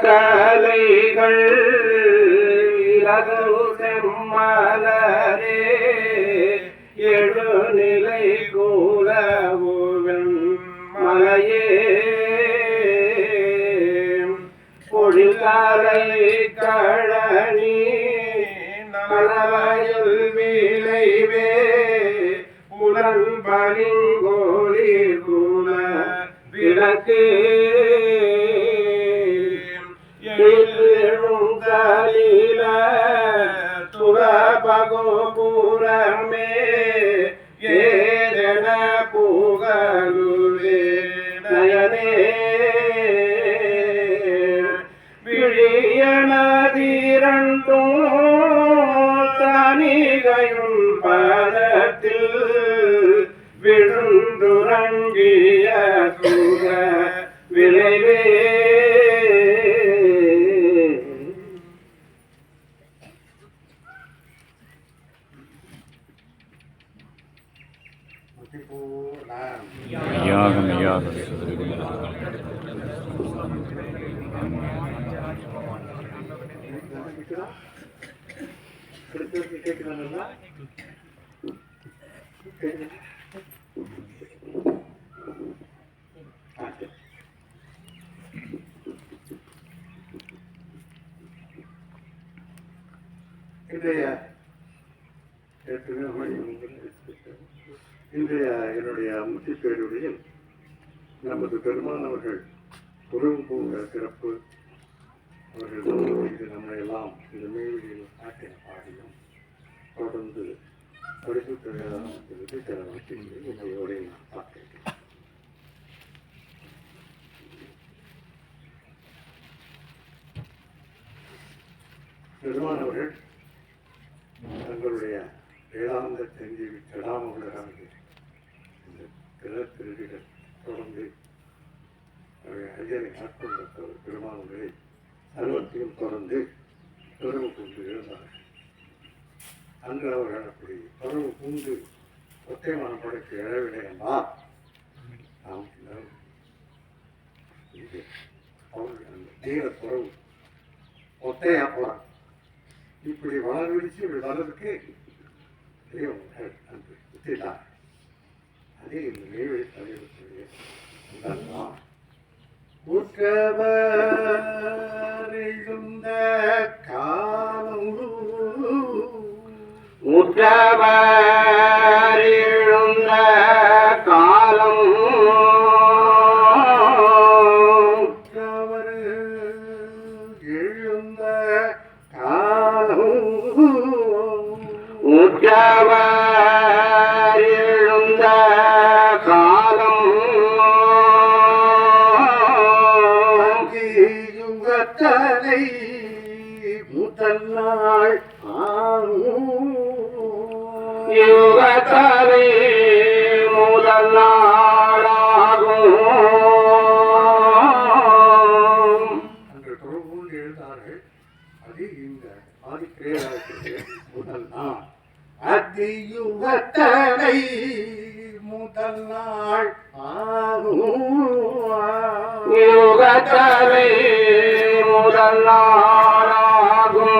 கலைகள் செம்மலரே எழுநிலை கூலவுவன் மலையே பொழில்கரை கழனி நலவயல் விளைவே புலன் பளிங்கோழி குல விளக்கு எழுந்தலில துறபகோபுரமே ஏதென புகழுவே நயனே விழியனதிரண்டும் தனிகையும் பதத்தில் விழுந்துறங்கிய சுக விளைவே இன்றைய என்னுடைய முத்திப்பேருடையில் நமது பெருமான் அவர்கள் உறவு போகிற சிறப்பு அவர்கள் நம்மை எல்லாம் இந்த மேல்வெளியில் ஆற்றின பாடியும் தொடர்ந்து பரிசுத்த வேதாந்தத்திற்கு திறமையோடு நான் பார்க்கிறேன். பெருமான் அவர்கள் தங்களுடைய வேதாந்த செஞ்சீவி கடாமர்களாக இந்த திருடிகள் தொடர்ந்து ஐயனை ஆட்கொண்ட பெருமானங்களை சர்வத்தையும் தொடர்ந்து தொடர்பு கொண்டு இருந்தார்கள். அன்று அவர்கள் அப்படி தொடர்பு பூண்டு ஒத்தைமான படைக்கு எழவில்லை என்றால் நாம் அவர்கள் அந்த தீர தொடர்பு ஒத்தையா போறாங்க. இப்படி வளர்விடிச்சு இப்படி வளர்றதுக்கு அன்று வித்திட்டார். அதே இந்த மேல்வழி தலைவர்களுடைய உற்றவர் எழுந்த காலம் உற்றவர் எழுந்த காலம் உற்றவர் எழுந்த காலம் உற்றவர் எழுந்த காலம் யுகத்தலை முதல் நாள் யுகத்தலை முதல் நாளாகும் அன்று தொடர்பு எழுதார்கள். அது இந்த ஆதிக்கிரேயர்களுடைய முதல் நாள் அதியுகத்தலை முதல் நாள் யுகத்தலை முதல் நாளாகும்.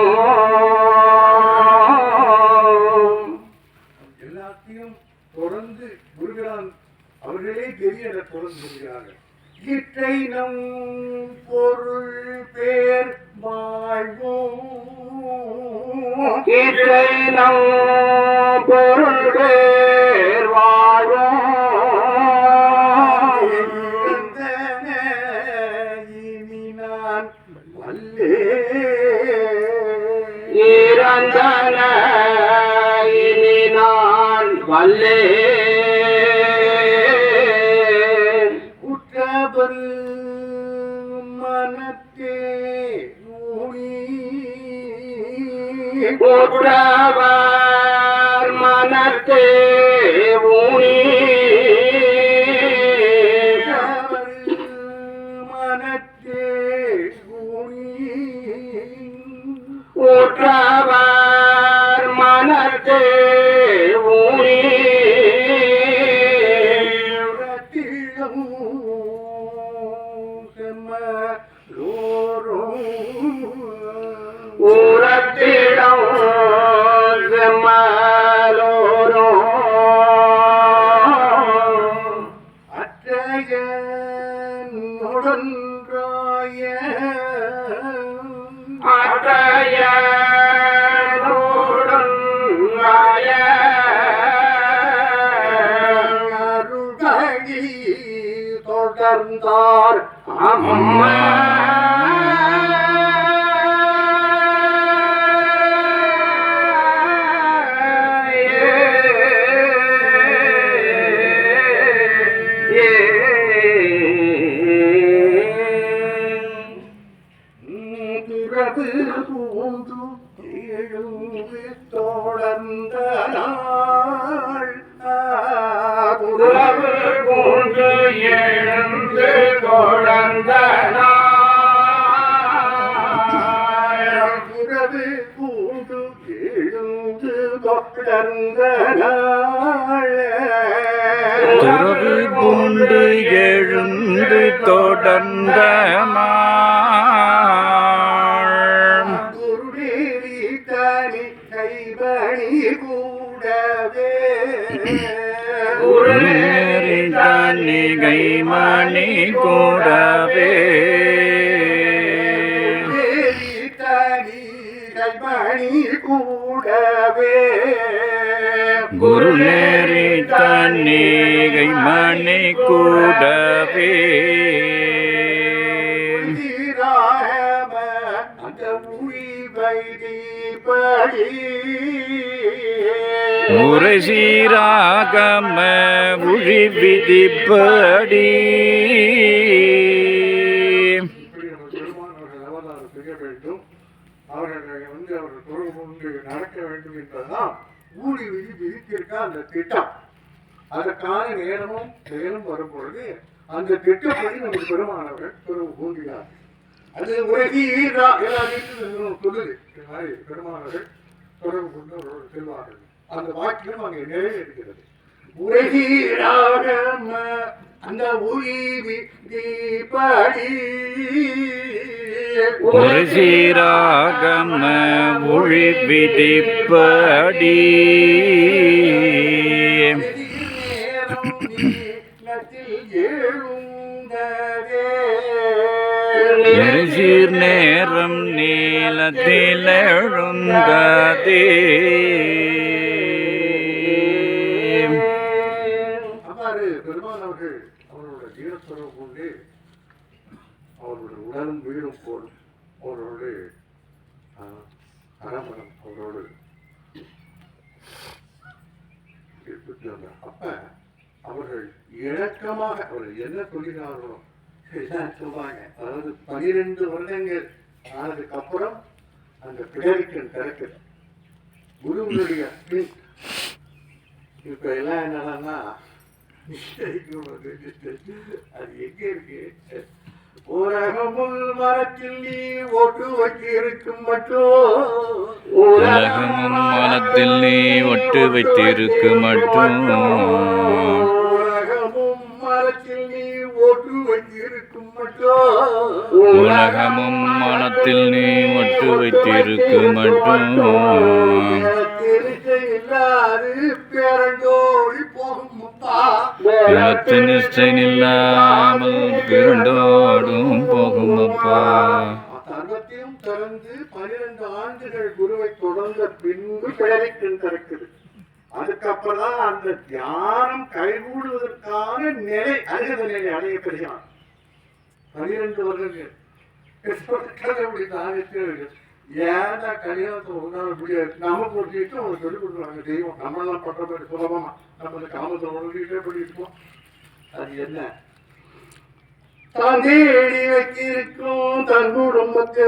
எல்லாத்தையும் தொடர்ந்து முருகன் அவர்களே தெரிய தொடர்ந்து வருகிறார்கள். இற்றை நம் பொருள் பேர் வாழ்வோம் இற்றை நம் பொருள் பேர் வாழ்வோம் இனி நான் வல்லே இறந்தன இனி நான் வல்லே உற்றவர் மனத்தே உற்றவர் மனத்தே ஊனி மனத்தே ஊனி உற்றவர் ஊரத்திடம் செம்மலோரோ தொடர்ந்தார் அம்மா துறவு பூந்து எழுந்து தொடர்ந்த நாள் துறவு பூந்து எழுந்து தொடர்ந்த நாள் துறவு பூந்து எழுந்து தொடர்ந்த நாள் துறவு பூண்டு எழுந்து தொடர்ந்த குருடேரி தனி கைபணி கூடவே குருநெறி மணி கூடவே தனி கைபணி கூடவே குருநேரி தன்னிகை மணி கூடவே அந்த உயிரை படி முறை சீராகம உழி விதிப்படி அவர்கள் அவர் தொடர்பு கொண்டு நடக்க வேண்டும் என்பதுதான் ஊழி விதி விதித்திருக்க அந்த திட்டம். அதற்கான நேரமும் செயலும் வரும்பொழுது அந்த திட்டப்படி நமக்கு பெருமானவர்கள் தொடர்பு கொண்டினார். அது உலகீரா எல்லாத்தையும் சொல்லுது. இந்த மாதிரி பெருமானவர்கள் தொடர்பு கொண்டு அவரோடு செல்வார்கள். அந்த வாக்கியம் அங்கே நிறைவேறுகிறது. உலகீராக அந்த உயிரி தீபடி ஒரு சீராகம ஒழி விதிப்படி நெருசீர் நேரம் நீளத்தில் எழுந்ததே பெருமானவர்கள் அவரோட ஜீவத்துறவு கொண்டு அவருடைய உடலும் வீடும் போலும் அவரோடு அரமணம் அவரோடு அப்ப அவர்கள் இணக்கமாக அவர்கள் என்ன சொல்லினார்களோ எல்லாம் சொல்றாங்க. அதாவது 12 வருடங்கள் ஆனதுக்கு அப்புறம் அந்த பிடரிக்கன் திறக்குது குருவுடைய பின். இப்ப எல்லாம் என்னன்னா அது எங்க இருக்கு? உலகமுள் மரத்தில் நீ ஒட்டு வைத்திருக்கும் மட்டும் உலகமும் மனத்தில் நீ ஒட்டு வைத்திருக்கு மட்டும் உலகமும் மரத்தில் நீ ஒட்டு வைத்திருக்கும் மட்டும் உலகமும் மனத்தில் நீ ஒட்டு வைத்திருக்கு மட்டும் இல்லாது பேரண்டோடி போகும் நிலத்து நிஷ்டை இல்லாமல் பிறண்டோடும் போகும் அப்பா. சர்வத்தையும் திறந்து 12 ஆண்டுகள் குருவை தொடர்ந்த பின்பு பிழவைக்கண் திறக்குது. அதுக்கப்புறம் தான் அந்த தியானம் கைகூடுவதற்கான நிலை அருகத நிலை அடையப்படுகிறான். 12 வருடங்கள் ஏன்னா கல்யாணத்தை ஒன்றால் முடியாது. நமக்கு ஒரு வீட்டு அவங்க சொல்லிக் கொடுக்குறாங்க தெய்வம். நம்மளாம் பண்றபடி சுலபமா நம்ம காமத்தை உடனே பண்ணிருக்கோம். அது என்ன? தான் தேடி வைத்திருக்கும் தன் குடும்பத்தை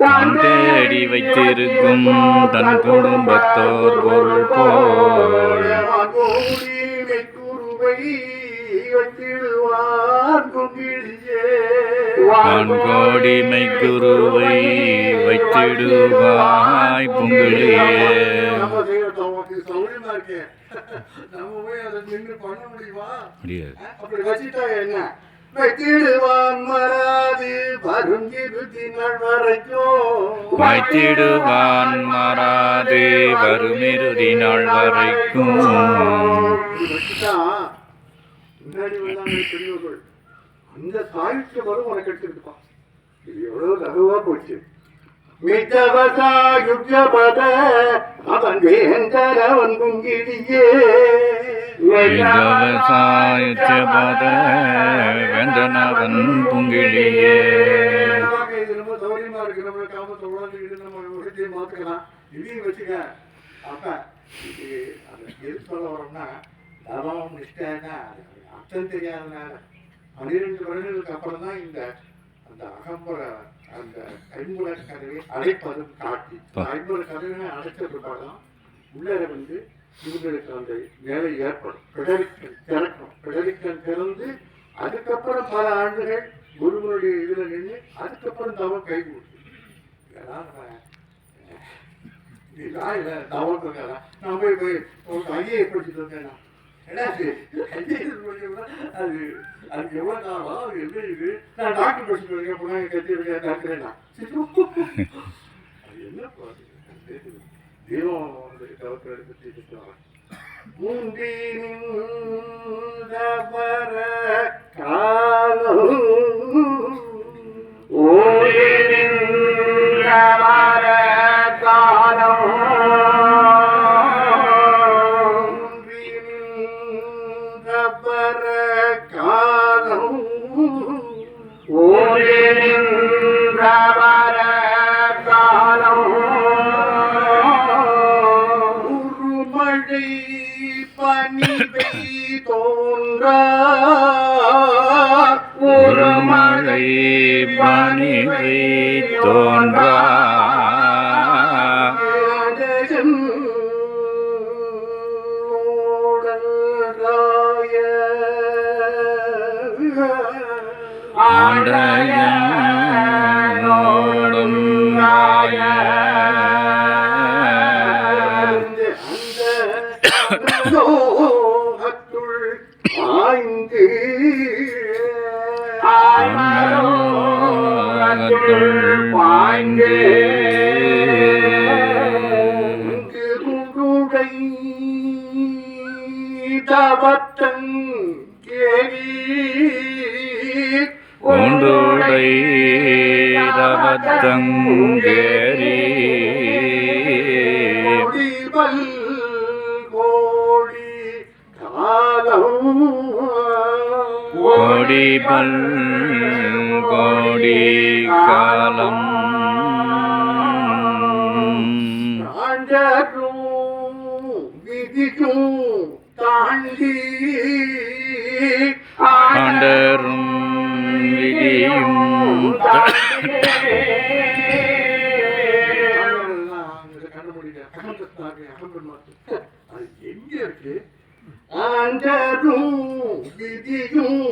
தான் தேடி வைத்திருக்கும் தன் குடும்பத்தோர் பொருள் போல் குருவை வைத்திடுவார் வான்கோடிமை குருவை வைத்திடுவாய் புங்கிலியே. இருக்கே, நம்ம போய் அதை நின்று பண்ண முடியுமா? முடியாது. அப்படி வச்சுட்டா என்ன? வைத்திடுவான் மறாது வரும் இறுதி நாள் வரைக்கும், வைத்திடுவான் மாறாது வருமிருதி நாள் வரைக்கும். இது வச்சுதான் முன்னாடி வந்தாங்க பெரியவர்கள், அந்த சாயுஷ்ய வரும் உனக்கு எடுத்துக்கிட்டுப்பான். இது எவ்வளவு லகுவா போச்சு. மிதவசாயுஜபத அவன் வேந்தரவன் குங்கிடியே, விதவசாயுஜபத வேந்தனவன் புங்கிழியே. இது ரொம்ப சௌரியமா இருக்கு. நம்ம காமத்தை உணர்ந்துக்கிட்டு நம்ம விஷயத்தையும் மாத்துக்கலாம். இதையும் வச்சுக்க. அப்ப இது அந்த எது சொல்ல வரோம்னா, தவம் நிஷ்டைன்னா அர்த்தம் தெரியாதனால 12 வருடங்களுக்கு அப்புறம் தான் இந்த அந்த அகம்புற அந்த ஐம்புல கதவை அடைப்பதும் காட்டி, ஐம்புல கதவை அடைச்ச பிற்பாதான் உள்ளர வந்து இவங்களுக்கு அந்த வேலை ஏற்படும். பெடரிக்கன் திறக்கும். பெடரிக்கன் திறந்து அதுக்கப்புறம் பல ஆண்டுகள் குருவனுடைய இதுல நின்று அதுக்கப்புறம் தவம் கை கொடுத்து. இதெல்லாம் தவம் நான் போய் ஐயை படிச்சுட்டு வந்தேன். அது அதுக்கு எவ்வளோ காலம், அது என்ன இது? நான் டாக்டர் படிச்சுட்டு இருக்கேன், பொண்ணாங்க கட்டிருக்கேன் டாக்டரேண்ணா. அது என்ன தெய்வம் வந்து கவத்தை பற்றி மூன்றினின்ற காலம் ஓடினின்ற காலம் காலம் ஓடினின்ற காலம் உருமழை பனிவை தோன்றா உருமழை பனிவை தோன்றா ஆண்டையோடும் ராய பாய்ந்து தவத்தங் ஒன்றுடை ரவத்தங்கேரி கோடி காலம் கோடிபல் கோடி காலம் விதிக்கும் தாண்டி ஆண்டரும் விதியும் அது எங்க இருக்கு? ஆண்டரும் விதியும்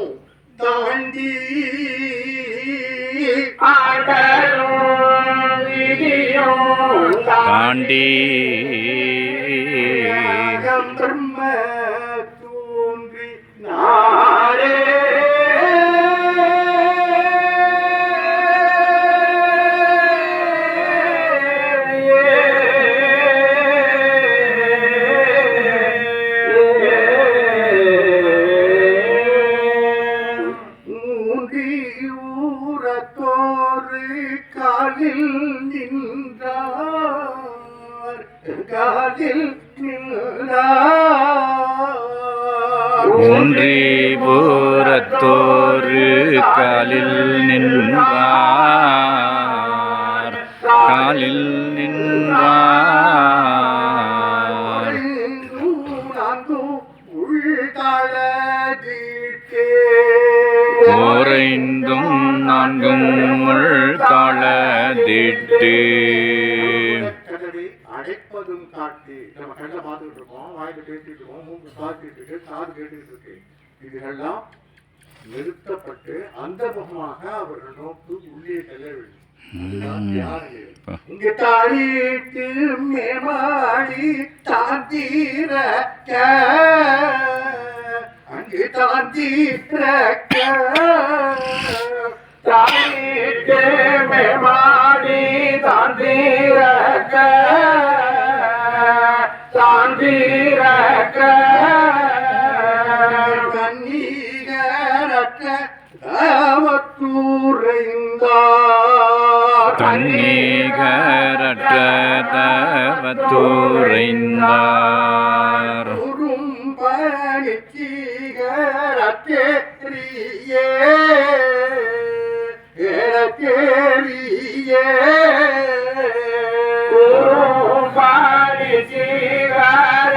தாண்டி ஆண்டரும் விதியும் தாண்டி பிரம்ம தோன்றி நாரே ஊரத்தோரு காலில் நின்றார் காலில் ஒன்றி பூரத்தோரு காலில் நின்றார் காலில் நின்றார் ஓரைந்தும் நான்கும் தாழதிட்டு அடைப்பதும் காட்டி. நம்ம கண்ணை பார்த்துக்கிட்டு இருக்கோம், வாயில பேசிட்டு இருக்கோம், மூக்கு பார்த்துட்டு இருக்கு, காது கேட்டுக்கிட்டு இருக்கு. இதுகெல்லாம் நிறுத்தப்பட்டு அந்த முகமாக அவர்கள் நோக்கு உள்ளே செல்ல வேண்டும். அதுதான் தியான நிலை. இங்கு தாளிட்டு மேமாடி தாந்திரக்க அங்கு தாந்திரக்க தாளிட்டு மேமாடி தாந்திரக்க தாந்திரக்க கண்ணீரக்க தாவத்துரைந்தார் தன்னீகரற்ற தவத்துரைந்தார் குறும்பணிச்சிகரத்தேரியே ஏரத்தேரியே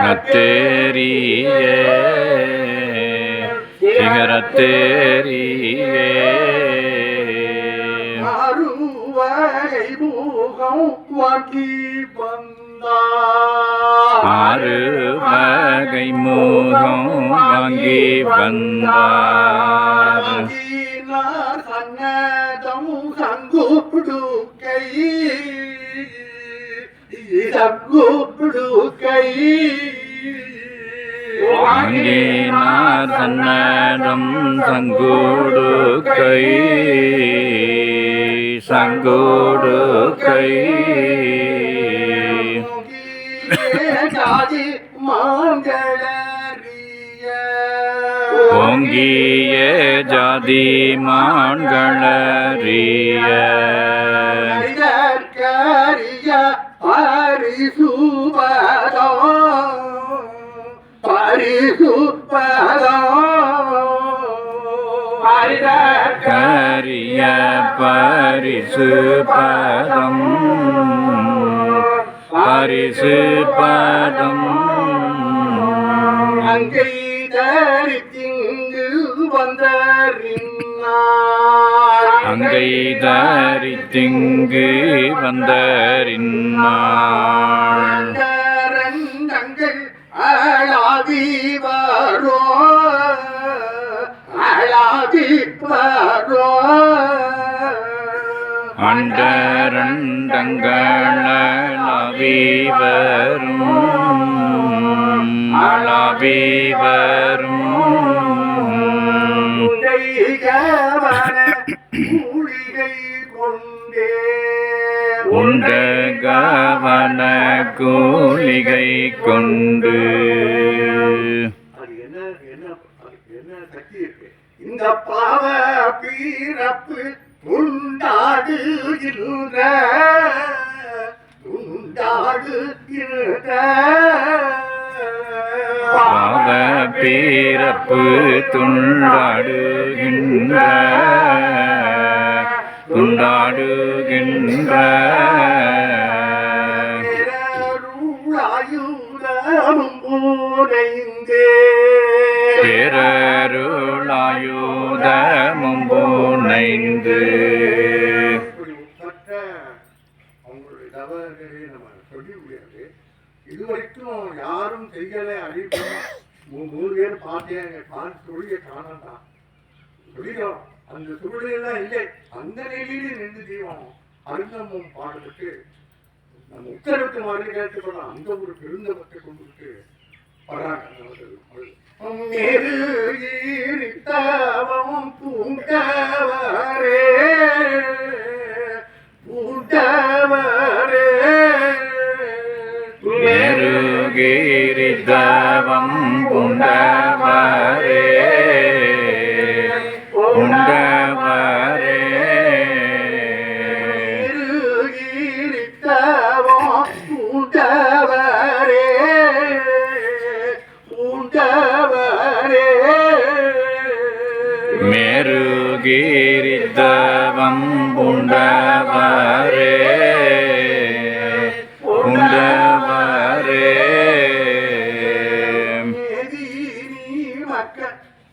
நத்தேரியே சிகரத்தேரியே அருவகை மூகம் வாங்கி வந்தார் ஆறு வகை மோகம் வாங்கி வந்தார் வாங்கினார் சன்னதம் சங்குடுக்கை சங்குடுக்கை வாங்கினார் சன்னடம் சங்கோடு கை சங்கோடு கை ஜாதி மாங்கலரிய ஓங்கிய ஜாதி மான்களறிய கரிய பரிசுபதம் பரிசுபதம் கரிய பரிசு பதம் பரிசு பதம் அங்கை தரித்திங்கு வந்தறினார் அங்கை தரித்திங்கு வந்தறினாள் தங்கள் அழாவி வரோ அழாவி வரோ அண்டரண்டங்களவி வரும் அளவி வரும் மூலிகை கொண்டே உண்ட கவன கூலிகை கொண்டு அது என்ன என்ன அதுக்கு என்ன சக்தி இருக்கு? இந்த பாவ பீரப்பு துண்டாடுகின்ற பாவ பிறப்பு துண்டாடுகின்ற துண்டாடுகின்ற ஆயுதமும் பூனைந்தே பேரருளாயுதமும் பூனைந்து இப்படிப்பட்ட அவங்களுடைய தவறுகளை நம்ம சொல்ல முடியாது. இதுவரைக்கும் யாரும் செய்யலை அறிவிப்பு 3 பேர் பார்த்தேன் தொழிலை காணாதான் சொல்லிக்கிறோம். அந்த தொழிலெல்லாம் இல்லை. அந்த நிலையில நின்று செய்வோம். அருந்தமும் பாடுறதுக்கு நம்ம உத்தரவுக்கு மாதிரி கேட்டுக்கணும். அந்த ஒரு பெருந்தவத்தை கொண்டுட்டு வராங்க. நெருகிரித்தவம் பூண்டவரே பூண்டவரே நெருகிரிதவம் புண்டவரே புண்டவரே நெருகிரித்தவம் பூண்டவரே பூண்டவரே மேருகிரிதவம் புண்டவரே புண்டவரே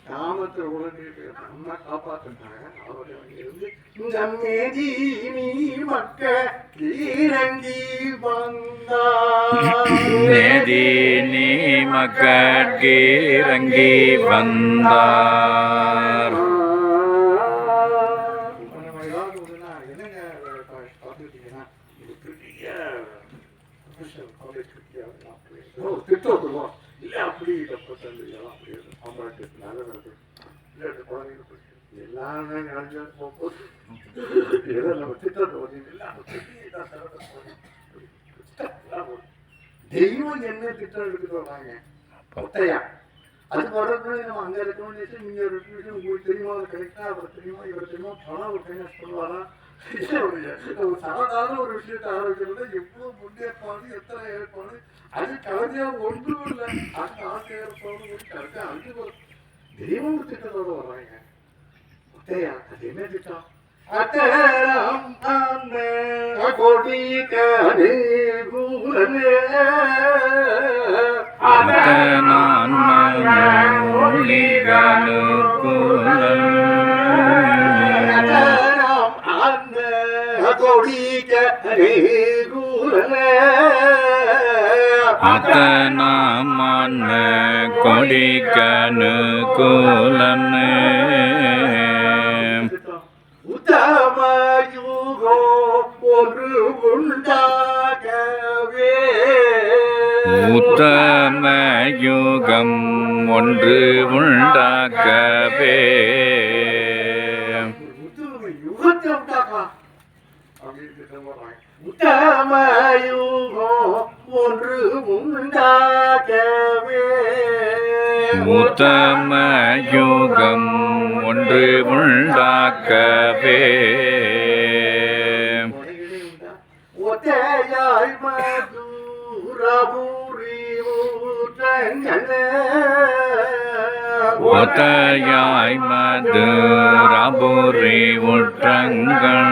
காமத்தை உடனே அம்மா காப்பாத்துட்டாங்க. அவரை இருந்து இந்த மேதினி மக்க இறங்கி வந்தார் நேதினி மக்கட்கிறங்கி வந்தார் நம்ம ஏதாவது ஒண்ணுன்னா என்னங்க நல்ல வருது இல்லை குழந்தைங்க போச்சு எல்லாமே நினைஞ்சா போகுது ஏதோ நம்ம திட்டத்தை தெய்வம் என்ன திட்டம் எடுத்துட்டு வர்றாங்க ஒத்தையா அது வர்றது நம்ம அங்க இருக்கணும்னு நீங்க இருக்கணும் உங்களுக்கு தெரியுமா அவர் கரெக்டா அவர் தெரியுமா இவர் தெரியுமா பணம் அவர் கையா சொல்லுவாரா ஒரு சாதாரண ஒரு விஷயத்தை ஆரம்பிக்கிறது எவ்வளவு முன்னேற்பாடு எத்தனை ஏற்பாடு அது கலைஞா ஒன்றும் இல்லை அந்த ஆசை ஏற்பாடு கரெக்டா அஞ்சு தெய்வம் திட்டத்தோட வர்றாங்க ஒத்தையா அது என்ன திட்டம் அத்தரம் அந்த கொடி கரு அத்தனாமன்ன கொடிக்கனு கூலனே உத்தமயுகோ ஒரு உண்டாகவே உத்தம யுகம் ஒன்று உண்டாக்கவே யுகத்தை உண்டாக்கலாம் அப்படின்னு திட்டம் போடுறாங்க உத்தமயுகோ ஒன்று உண்டாகவே உத்தம யுகம் ஒன்று உண்டாக்கவே ஒத்தையாய் மதுரபுரி ஊற்றங்களே ஒத்தையாய் மதுரபுரி ஊற்றங்கள்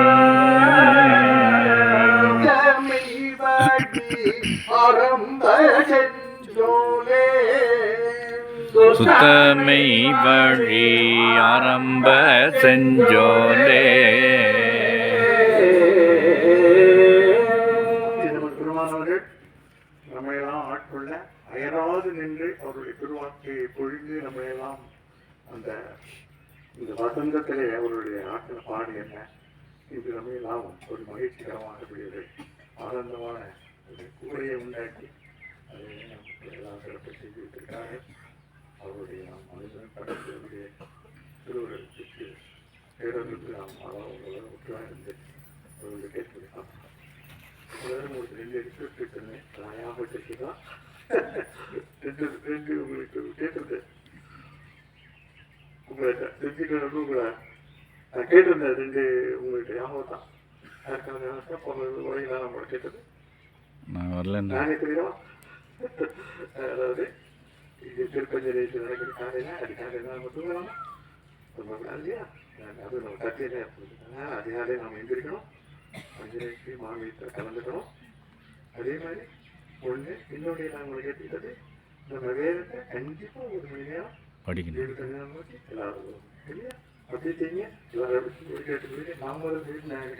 ஆரம்ப செஞ்சோலே சுத்தமை வழி ஆரம்ப செஞ்சோலே பெருமானவர்கள் நம்மையெல்லாம் ஆட்கொள்ள அயராது நின்று அவருடைய திருவாக்கை பொழிந்து நம்மையெல்லாம் அந்த இந்த வசந்தத்திலே அவருடைய ஆற்றின பாடு என்ன இது நம்மையெல்லாம் ஒரு மகிழ்ச்சிகரமாக கூடியது ஆனந்தமான ஒரு கூடையை உண்டாக்கி அதை நமக்கு எல்லாம் சிறப்பு செய்து விட்டிருக்காங்க அவருடைய நாம் மனிதன் படத்தினுடைய திருவுருவத்துக்கு பேரர்களுக்கு நாம் அவங்களோட ஒற்றுவாக இருந்து அவர்களுடைய கேட்கலாம் உங்களுக்கு 2 எடுத்து சொன்னேன் ஞாபகம் வச்சுதான் ரெண்டு உங்களுக்கு கேட்டிருந்தேன் உங்களை தெரிஞ்சுக்கிறது உங்களை நான் கேட்டிருந்தேன் 2 உங்களுக்கு ஞாபகம் தான் அதுக்காக உரையெல்லாம் நம்மளை கேட்டது நான் வரல நானே தெரியும் அதாவது இது திருப்பஞ்சலேஷன் நடக்கிற காலையில் அது காலையில் நம்ம தூங்கலாமா இல்லையா அது நம்ம கத்தியிலே அதிகாலை நாம் எந்திரிக்கணும் பஞ்சலேஷி மாமியத்தில் கலந்துக்கணும் அதே மாதிரி ஒன்று இன்னொன்று நான் உங்களுக்கு கேட்டுக்கிட்டது நம்ம வேதத்தை கண்டிப்பாக 1 மணி நேரம் படிக்கணும் 7 மணி நேரம் நோக்கி எல்லாரும் இல்லையா அப்படி செய்யுங்க எல்லாரும் கேட்டு நாமளும் நான்